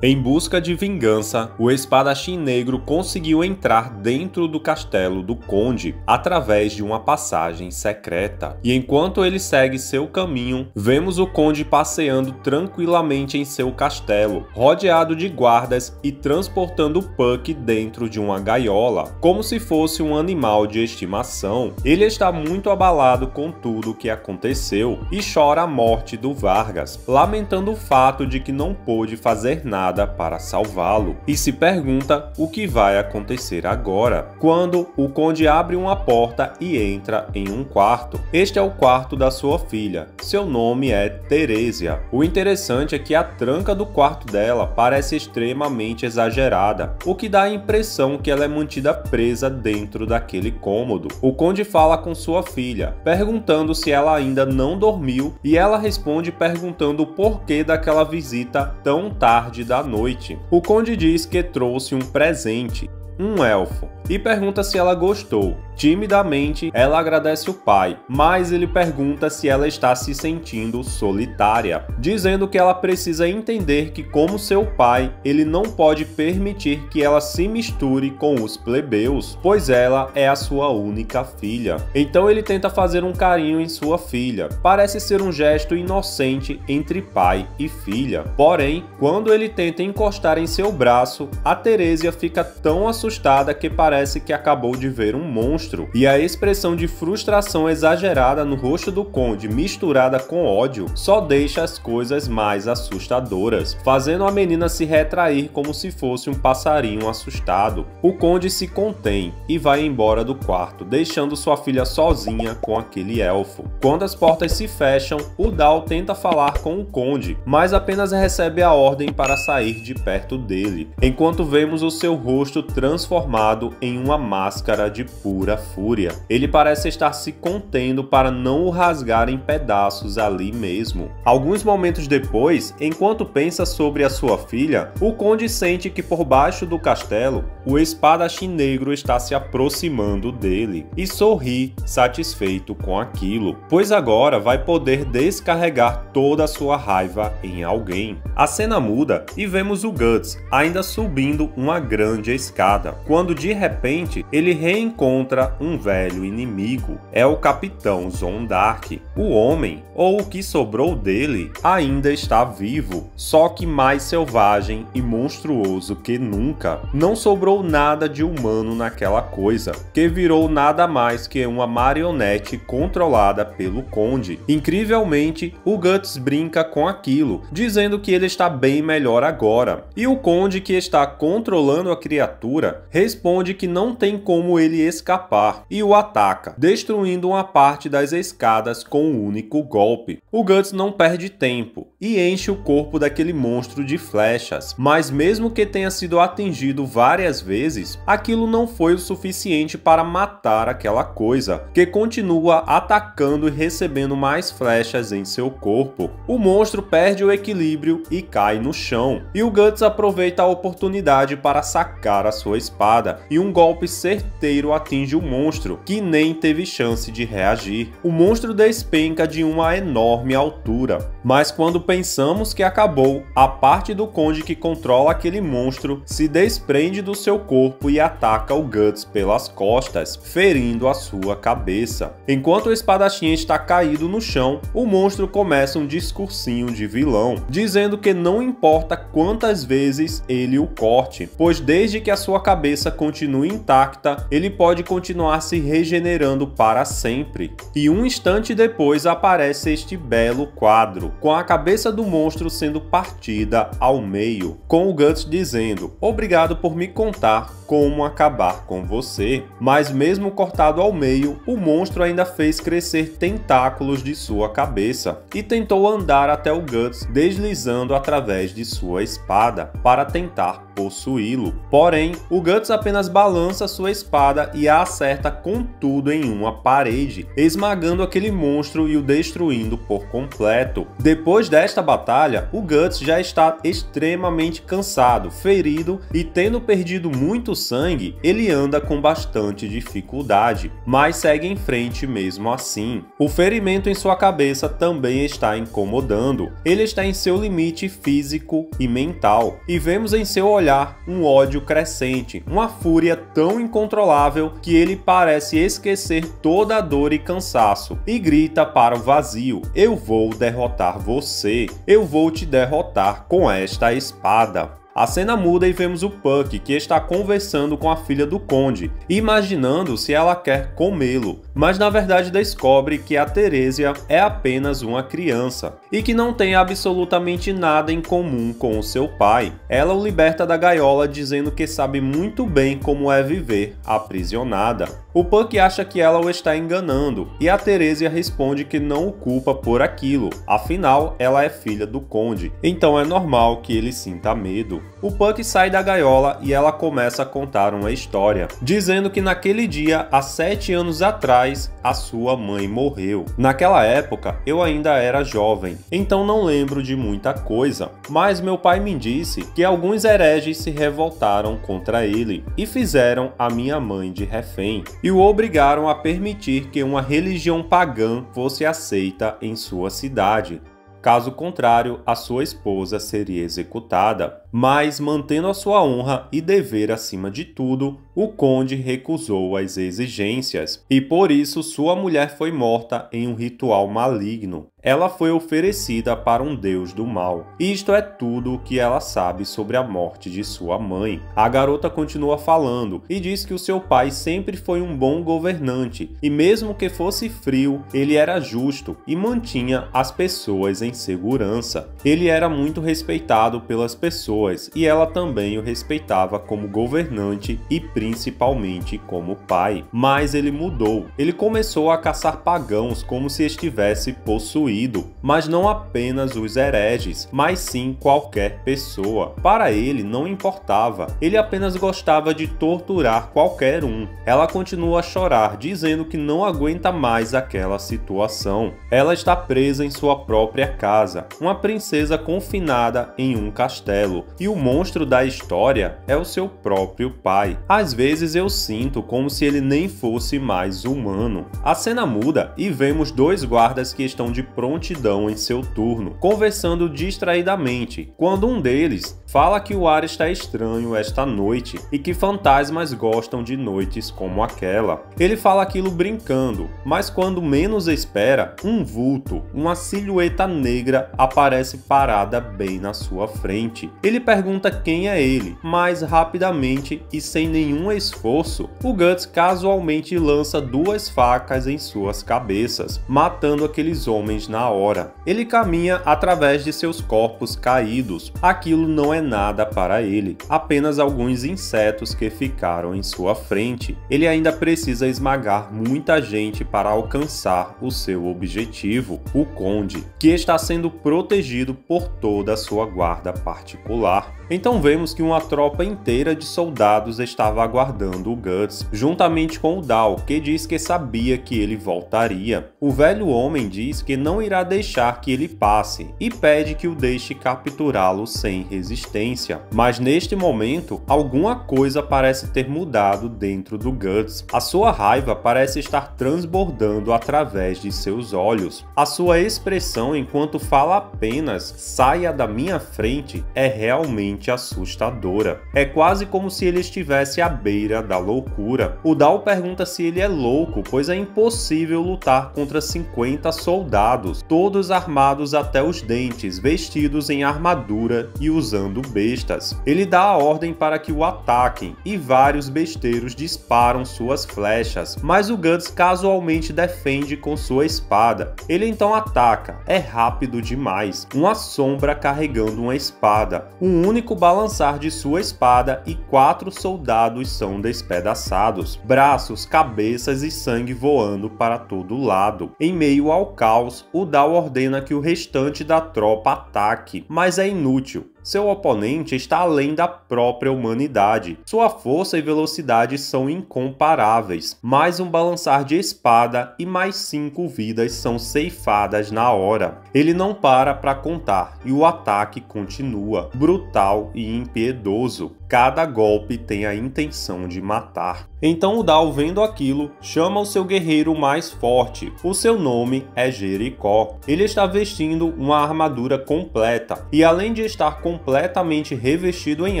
Em busca de vingança, o espadachim negro conseguiu entrar dentro do castelo do conde através de uma passagem secreta. E enquanto ele segue seu caminho, vemos o conde passeando tranquilamente em seu castelo, rodeado de guardas e transportando Puck dentro de uma gaiola, como se fosse um animal de estimação. Ele está muito abalado com tudo o que aconteceu e chora a morte do Vargas, lamentando o fato de que não pôde fazer nada para salvá-lo, e se pergunta o que vai acontecer agora, quando o conde abre uma porta e entra em um quarto. Este é o quarto da sua filha. Seu nome é Teresia. O interessante é que a tranca do quarto dela parece extremamente exagerada, o que dá a impressão que ela é mantida presa dentro daquele cômodo. O conde fala com sua filha, perguntando se ela ainda não dormiu, e ela responde perguntando o porquê daquela visita tão tarde da noite. O conde diz que trouxe um presente, um elfo, e pergunta se ela gostou. Timidamente, ela agradece o pai, mas ele pergunta se ela está se sentindo solitária, dizendo que ela precisa entender que, como seu pai, ele não pode permitir que ela se misture com os plebeus, pois ela é a sua única filha. Então ele tenta fazer um carinho em sua filha. Parece ser um gesto inocente entre pai e filha. Porém, quando ele tenta encostar em seu braço, a Teresia fica tão assustada que parece que acabou de ver um monstro. E a expressão de frustração exagerada no rosto do conde, misturada com ódio, só deixa as coisas mais assustadoras, fazendo a menina se retrair como se fosse um passarinho assustado. O conde se contém e vai embora do quarto, deixando sua filha sozinha com aquele elfo. Quando as portas se fecham, o Dal tenta falar com o conde, mas apenas recebe a ordem para sair de perto dele, enquanto vemos o seu rosto transformado em uma máscara de pura fúria. Ele parece estar se contendo para não o rasgar em pedaços ali mesmo. Alguns momentos depois, enquanto pensa sobre a sua filha, o conde sente que por baixo do castelo, o espadachim negro está se aproximando dele e sorri satisfeito com aquilo, pois agora vai poder descarregar toda a sua raiva em alguém. A cena muda e vemos o Guts ainda subindo uma grande escada, quando de repente ele reencontra um velho inimigo. É o Capitão Zondark. O homem, ou o que sobrou dele, ainda está vivo, só que mais selvagem e monstruoso que nunca. Não sobrou nada de humano naquela coisa, que virou nada mais que uma marionete controlada pelo conde. Incrivelmente, o Guts brinca com aquilo, dizendo que ele está bem melhor agora. E o conde, que está controlando a criatura, responde que não tem como ele escapar e o ataca, destruindo uma parte das escadas com um único golpe. O Guts não perde tempo e enche o corpo daquele monstro de flechas, mas mesmo que tenha sido atingido várias vezes, aquilo não foi o suficiente para matar aquela coisa, que continua atacando e recebendo mais flechas em seu corpo. O monstro perde o equilíbrio e cai no chão, e o Guts aproveita a oportunidade para sacar a sua espada, e um golpe certeiro atinge o monstro, que nem teve chance de reagir. O monstro despenca de uma enorme altura, mas quando pensamos que acabou, a parte do conde que controla aquele monstro se desprende do seu corpo e ataca o Guts pelas costas, ferindo a sua cabeça. Enquanto o espadachim está caído no chão, o monstro começa um discursinho de vilão, dizendo que não importa quantas vezes ele o corte, pois desde que a sua cabeça continue intacta, ele pode continuar se regenerando para sempre. E um instante depois aparece este belo quadro, com a cabeça do monstro sendo partida ao meio, com o Guts dizendo: "Obrigado por me contar como acabar com você." Mas mesmo cortado ao meio, o monstro ainda fez crescer tentáculos de sua cabeça e tentou andar até o Guts, deslizando através de sua espada para tentar possuí-lo. Porém, o Guts apenas balança sua espada e a acerta com tudo em uma parede, esmagando aquele monstro e o destruindo por completo. Depois desta batalha, o Guts já está extremamente cansado, ferido e tendo perdido muito sangue, ele anda com bastante dificuldade, mas segue em frente mesmo assim. O ferimento em sua cabeça também está incomodando. Ele está em seu limite físico e mental, e vemos em seu olhar um ódio crescente, uma fúria tão incontrolável que ele parece esquecer toda a dor e cansaço, e grita para o vazio: eu vou derrotar você, eu vou te derrotar com esta espada. A cena muda e vemos o Puck, que está conversando com a filha do Conde, imaginando se ela quer comê-lo, mas na verdade descobre que a Teresia é apenas uma criança e que não tem absolutamente nada em comum com o seu pai. Ela o liberta da gaiola dizendo que sabe muito bem como é viver aprisionada. O Puck acha que ela o está enganando e a Teresia responde que não o culpa por aquilo, afinal ela é filha do Conde, então é normal que ele sinta medo. O Puck sai da gaiola e ela começa a contar uma história, dizendo que naquele dia, há 7 anos atrás, a sua mãe morreu. Naquela época, eu ainda era jovem, então não lembro de muita coisa, mas meu pai me disse que alguns hereges se revoltaram contra ele e fizeram a minha mãe de refém, e o obrigaram a permitir que uma religião pagã fosse aceita em sua cidade. Caso contrário, a sua esposa seria executada. Mas, mantendo a sua honra e dever acima de tudo, o conde recusou as exigências, e por isso sua mulher foi morta em um ritual maligno. Ela foi oferecida para um deus do mal. Isto é tudo o que ela sabe sobre a morte de sua mãe. A garota continua falando e diz que o seu pai sempre foi um bom governante, e mesmo que fosse frio, ele era justo e mantinha as pessoas em segurança. Ele era muito respeitado pelas pessoas, e ela também o respeitava como governante e principalmente como pai. Mas ele mudou. Ele começou a caçar pagãos como se estivesse possuído, mas não apenas os hereges, mas sim qualquer pessoa. Para ele não importava, ele apenas gostava de torturar qualquer um. Ela continua a chorar, dizendo que não aguenta mais aquela situação. Ela está presa em sua própria casa, uma princesa confinada em um castelo, e o monstro da história é o seu próprio pai. Às vezes eu sinto como se ele nem fosse mais humano. A cena muda e vemos 2 guardas que estão de prontidão em seu turno, conversando distraidamente, quando um deles fala que o ar está estranho esta noite e que fantasmas gostam de noites como aquela. Ele fala aquilo brincando, mas quando menos espera, um vulto, uma silhueta negra aparece parada bem na sua frente. Ele pergunta quem é ele, mas rapidamente e sem nenhum esforço, o Guts casualmente lança 2 facas em suas cabeças, matando aqueles homens na hora. Ele caminha através de seus corpos caídos. Aquilo não é nada para ele, apenas alguns insetos que ficaram em sua frente. Ele ainda precisa esmagar muita gente para alcançar o seu objetivo, o Conde, que está sendo protegido por toda a sua guarda particular. Então vemos que uma tropa inteira de soldados estava aguardando o Guts, juntamente com o Dal, que diz que sabia que ele voltaria. O velho homem diz que não irá deixar que ele passe e pede que o deixe capturá-lo sem resistência. Mas neste momento, alguma coisa parece ter mudado dentro do Guts. A sua raiva parece estar transbordando através de seus olhos. A sua expressão enquanto fala apenas "saia da minha frente" é realmente assustadora. É quase como se ele estivesse à beira da loucura. O Dal pergunta se ele é louco, pois é impossível lutar contra 50 soldados, todos armados até os dentes, vestidos em armadura e usando bestas. Ele dá a ordem para que o ataquem e vários besteiros disparam suas flechas, mas o Guts casualmente defende com sua espada. Ele então ataca. É rápido demais. Uma sombra carregando uma espada. Um único balançar de sua espada e 4 soldados são despedaçados. Braços, cabeças e sangue voando para todo lado. Em meio ao caos, o Dal ordena que o restante da tropa ataque, mas é inútil. Seu oponente está além da própria humanidade. Sua força e velocidade são incomparáveis. Mais um balançar de espada e mais 5 vidas são ceifadas na hora. Ele não para contar e o ataque continua, brutal e impiedoso. Cada golpe tem a intenção de matar. Então o Dao, vendo aquilo, chama o seu guerreiro mais forte. O seu nome é Jericó. Ele está vestindo uma armadura completa e, além de estar completamente revestido em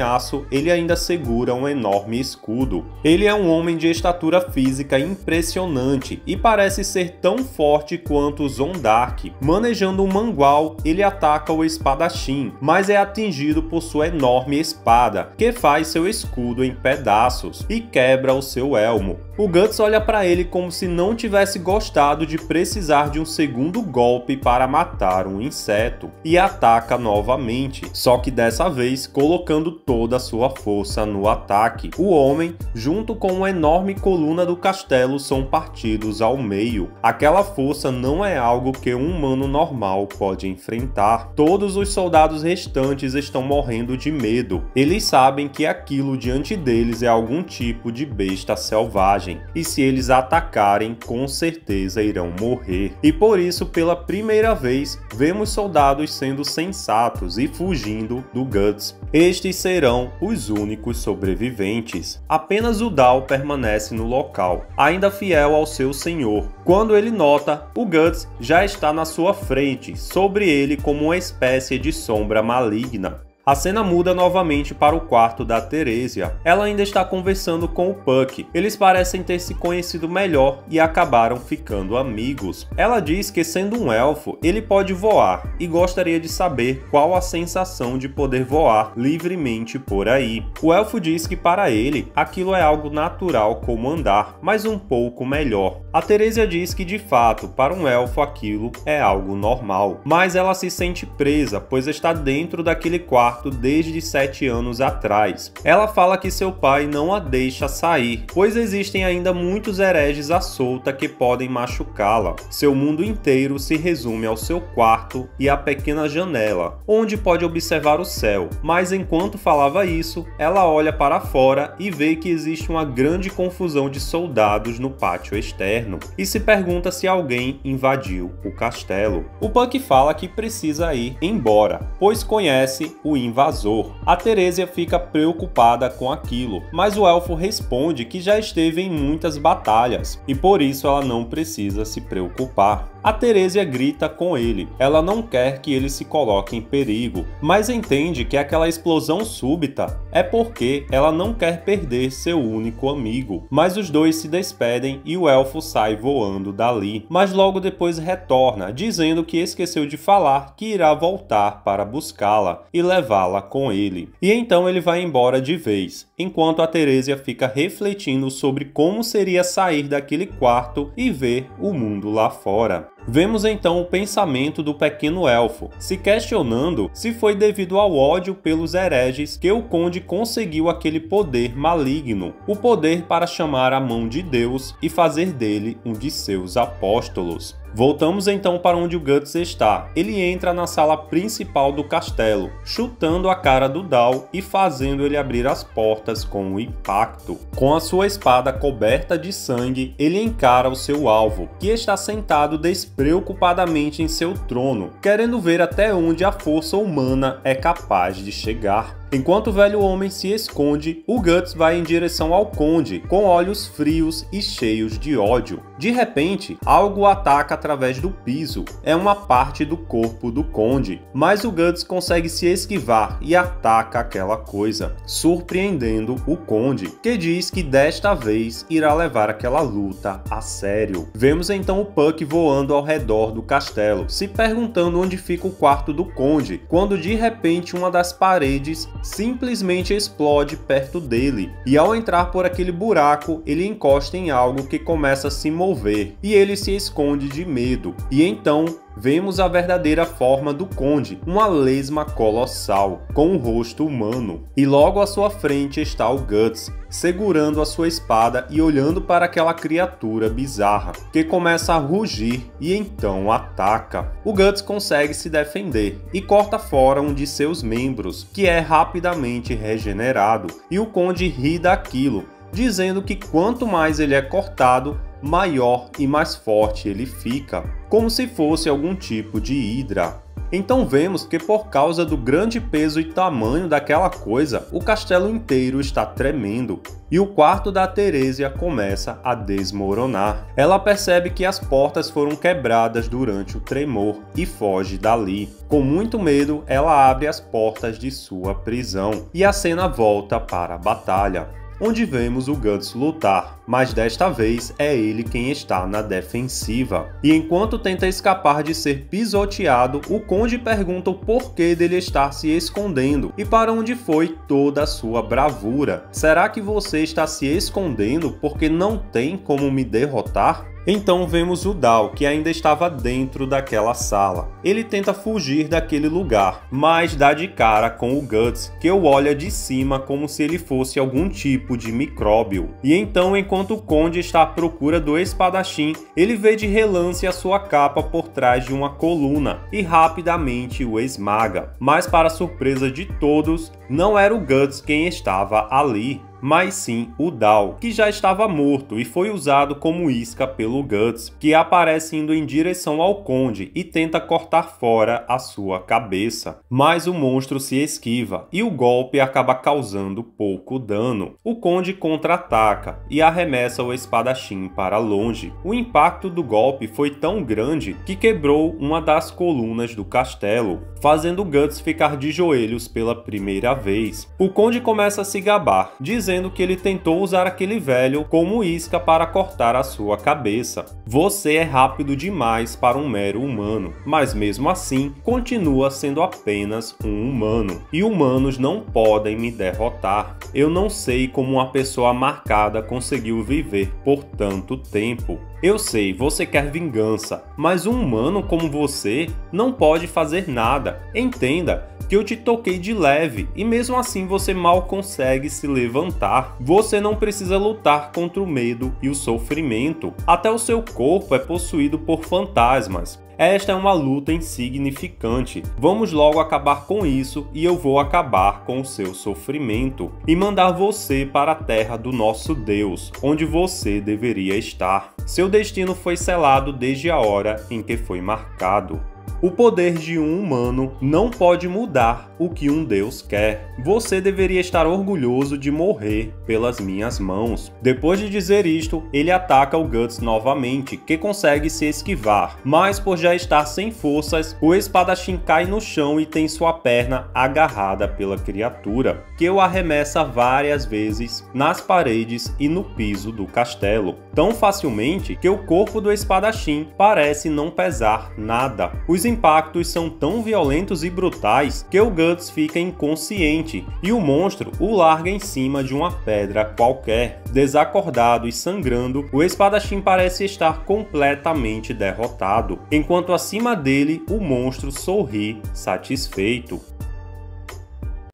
aço, ele ainda segura um enorme escudo. Ele é um homem de estatura física impressionante e parece ser tão forte quanto Zondark. Manejando um mangual, ele ataca o espadachim, mas é atingido por sua enorme espada, que faz seu escudo em pedaços e quebra o seu elmo. O Guts olha para ele como se não tivesse gostado de precisar de um segundo golpe para matar um inseto e ataca novamente, só que dessa vez colocando toda a sua força no ataque. O homem, junto com uma enorme coluna do castelo, são partidos ao meio. Aquela força não é algo que um humano normal pode enfrentar. Todos os soldados restantes estão morrendo de medo. Eles sabem que aquilo diante deles é algum tipo de besta selvagem, e se eles atacarem, com certeza irão morrer. E por isso, pela primeira vez, vemos soldados sendo sensatos e fugindo do Guts. Estes serão os únicos sobreviventes. Apenas o Dao permanece no local, ainda fiel ao seu senhor. Quando ele nota, o Guts já está na sua frente, sobre ele como uma espécie de sombra maligna. A cena muda novamente para o quarto da Teresia. Ela ainda está conversando com o Puck. Eles parecem ter se conhecido melhor e acabaram ficando amigos. Ela diz que, sendo um elfo, ele pode voar e gostaria de saber qual a sensação de poder voar livremente por aí. O elfo diz que para ele aquilo é algo natural como andar, mas um pouco melhor. A Teresia diz que de fato para um elfo aquilo é algo normal, mas ela se sente presa, pois está dentro daquele quarto desde 7 anos atrás. Ela fala que seu pai não a deixa sair, pois existem ainda muitos hereges à solta que podem machucá-la. Seu mundo inteiro se resume ao seu quarto e à pequena janela, onde pode observar o céu. Mas enquanto falava isso, ela olha para fora e vê que existe uma grande confusão de soldados no pátio externo e se pergunta se alguém invadiu o castelo. O Puck fala que precisa ir embora, pois conhece o invasor. A Teresia fica preocupada com aquilo, mas o elfo responde que já esteve em muitas batalhas e por isso ela não precisa se preocupar. A Teresia grita com ele. Ela não quer que ele se coloque em perigo, mas entende que aquela explosão súbita é porque ela não quer perder seu único amigo. Mas os dois se despedem e o elfo sai voando dali, mas logo depois retorna, dizendo que esqueceu de falar que irá voltar para buscá-la e levá-la com ele. E então ele vai embora de vez, enquanto a Teresia fica refletindo sobre como seria sair daquele quarto e ver o mundo lá fora. Vemos então o pensamento do pequeno elfo, se questionando se foi devido ao ódio pelos hereges que o conde conseguiu aquele poder maligno, o poder para chamar a mão de Deus e fazer dele um de seus apóstolos. Voltamos então para onde o Guts está. Ele entra na sala principal do castelo, chutando a cara do Dao e fazendo ele abrir as portas com o impacto. Com a sua espada coberta de sangue, ele encara o seu alvo, que está sentado despreocupadamente em seu trono, querendo ver até onde a força humana é capaz de chegar. Enquanto o velho homem se esconde, o Guts vai em direção ao conde, com olhos frios e cheios de ódio. De repente, algo o ataca através do piso. É uma parte do corpo do conde, mas o Guts consegue se esquivar e ataca aquela coisa, surpreendendo o conde, que diz que desta vez irá levar aquela luta a sério. Vemos então o Puck voando ao redor do castelo, se perguntando onde fica o quarto do conde, quando de repente uma das paredes simplesmente explode perto dele, e ao entrar por aquele buraco, ele encosta em algo que começa a se mover, e ele se esconde de medo, e então vemos a verdadeira forma do Conde, uma lesma colossal, com um rosto humano. E logo à sua frente está o Guts, segurando a sua espada e olhando para aquela criatura bizarra, que começa a rugir e então ataca. O Guts consegue se defender e corta fora um de seus membros, que é rapidamente regenerado, e o Conde ri daquilo, dizendo que quanto mais ele é cortado, maior e mais forte ele fica, como se fosse algum tipo de hidra. Então vemos que por causa do grande peso e tamanho daquela coisa, o castelo inteiro está tremendo e o quarto da Teresia começa a desmoronar. Ela percebe que as portas foram quebradas durante o tremor e foge dali. Com muito medo, ela abre as portas de sua prisão e a cena volta para a batalha, onde vemos o Guts lutar, mas desta vez é ele quem está na defensiva. E enquanto tenta escapar de ser pisoteado, o Conde pergunta o porquê dele estar se escondendo e para onde foi toda a sua bravura. Será que você está se escondendo porque não tem como me derrotar? Então vemos o Dal, que ainda estava dentro daquela sala. Ele tenta fugir daquele lugar, mas dá de cara com o Guts, que o olha de cima como se ele fosse algum tipo de micróbio. E então, enquanto o Conde está à procura do espadachim, ele vê de relance a sua capa por trás de uma coluna e rapidamente o esmaga. Mas para surpresa de todos, não era o Guts quem estava ali, mas sim o Dal, que já estava morto e foi usado como isca pelo Guts, que aparece indo em direção ao Conde e tenta cortar fora a sua cabeça. Mas o monstro se esquiva e o golpe acaba causando pouco dano. O Conde contra-ataca e arremessa o espadachim para longe. O impacto do golpe foi tão grande que quebrou uma das colunas do castelo, fazendo Guts ficar de joelhos pela primeira vez. O Conde começa a se gabar, dizendo que ele tentou usar aquele velho como isca para cortar a sua cabeça. Você é rápido demais para um mero humano, mas mesmo assim continua sendo apenas um humano. E humanos não podem me derrotar. Eu não sei como uma pessoa marcada conseguiu viver por tanto tempo. Eu sei, você quer vingança, mas um humano como você não pode fazer nada. Entenda que eu te toquei de leve e mesmo assim você mal consegue se levantar. Você não precisa lutar contra o medo e o sofrimento. Até o seu corpo é possuído por fantasmas. Esta é uma luta insignificante. Vamos logo acabar com isso e eu vou acabar com o seu sofrimento e mandar você para a terra do nosso Deus, onde você deveria estar. Seu destino foi selado desde a hora em que foi marcado. O poder de um humano não pode mudar o que um Deus quer. Você deveria estar orgulhoso de morrer pelas minhas mãos. Depois de dizer isto, ele ataca o Guts novamente, que consegue se esquivar, mas por já estar sem forças, o espadachim cai no chão e tem sua perna agarrada pela criatura, que o arremessa várias vezes nas paredes e no piso do castelo, tão facilmente que o corpo do espadachim parece não pesar nada. Os impactos são tão violentos e brutais que o Guts fica inconsciente e o monstro o larga em cima de uma pedra qualquer. Desacordado e sangrando, o espadachim parece estar completamente derrotado, enquanto acima dele o monstro sorri satisfeito.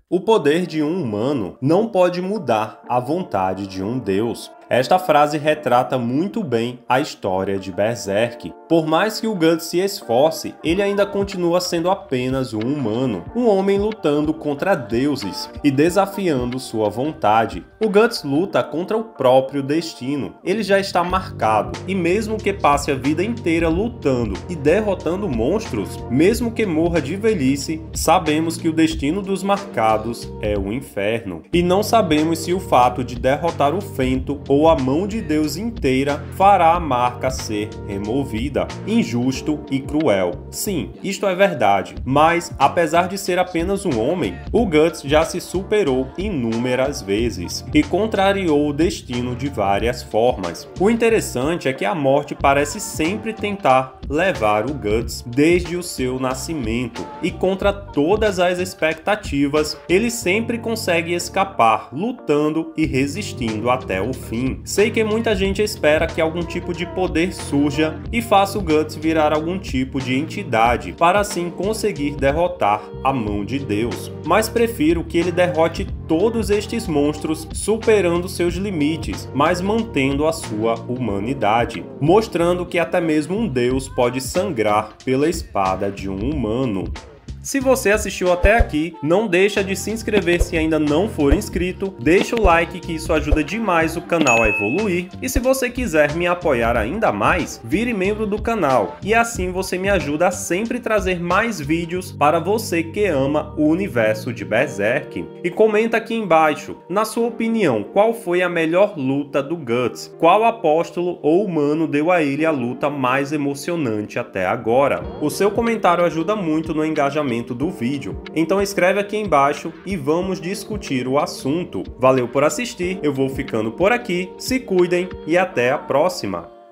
O poder de um humano não pode mudar a vontade de um Deus. Esta frase retrata muito bem a história de Berserk. Por mais que o Guts se esforce, ele ainda continua sendo apenas um humano, um homem lutando contra deuses e desafiando sua vontade. O Guts luta contra o próprio destino. Ele já está marcado e mesmo que passe a vida inteira lutando e derrotando monstros, mesmo que morra de velhice, sabemos que o destino dos marcados é o inferno. E não sabemos se o fato de derrotar o Fento ou a mão de Deus inteira fará a marca ser removida. Injusto e cruel. Sim, isto é verdade, mas apesar de ser apenas um homem, o Guts já se superou inúmeras vezes e contrariou o destino de várias formas. O interessante é que a morte parece sempre tentar levar o Guts desde o seu nascimento, e contra todas as expectativas, ele sempre consegue escapar, lutando e resistindo até o fim. Sei que muita gente espera que algum tipo de poder surja e faça o Guts virar algum tipo de entidade, para assim conseguir derrotar a mão de Deus, mas prefiro que ele derrote todos estes monstros superando seus limites, mas mantendo a sua humanidade, mostrando que até mesmo um Deus pode sangrar pela espada de um humano. Se você assistiu até aqui, não deixa de se inscrever se ainda não for inscrito, deixa o like que isso ajuda demais o canal a evoluir, e se você quiser me apoiar ainda mais, vire membro do canal, e assim você me ajuda a sempre trazer mais vídeos para você que ama o universo de Berserk. E comenta aqui embaixo, na sua opinião, qual foi a melhor luta do Guts? Qual apóstolo ou humano deu a ele a luta mais emocionante até agora? O seu comentário ajuda muito no engajamento do vídeo, então escreve aqui embaixo e vamos discutir o assunto. Valeu por assistir, eu vou ficando por aqui, se cuidem e até a próxima!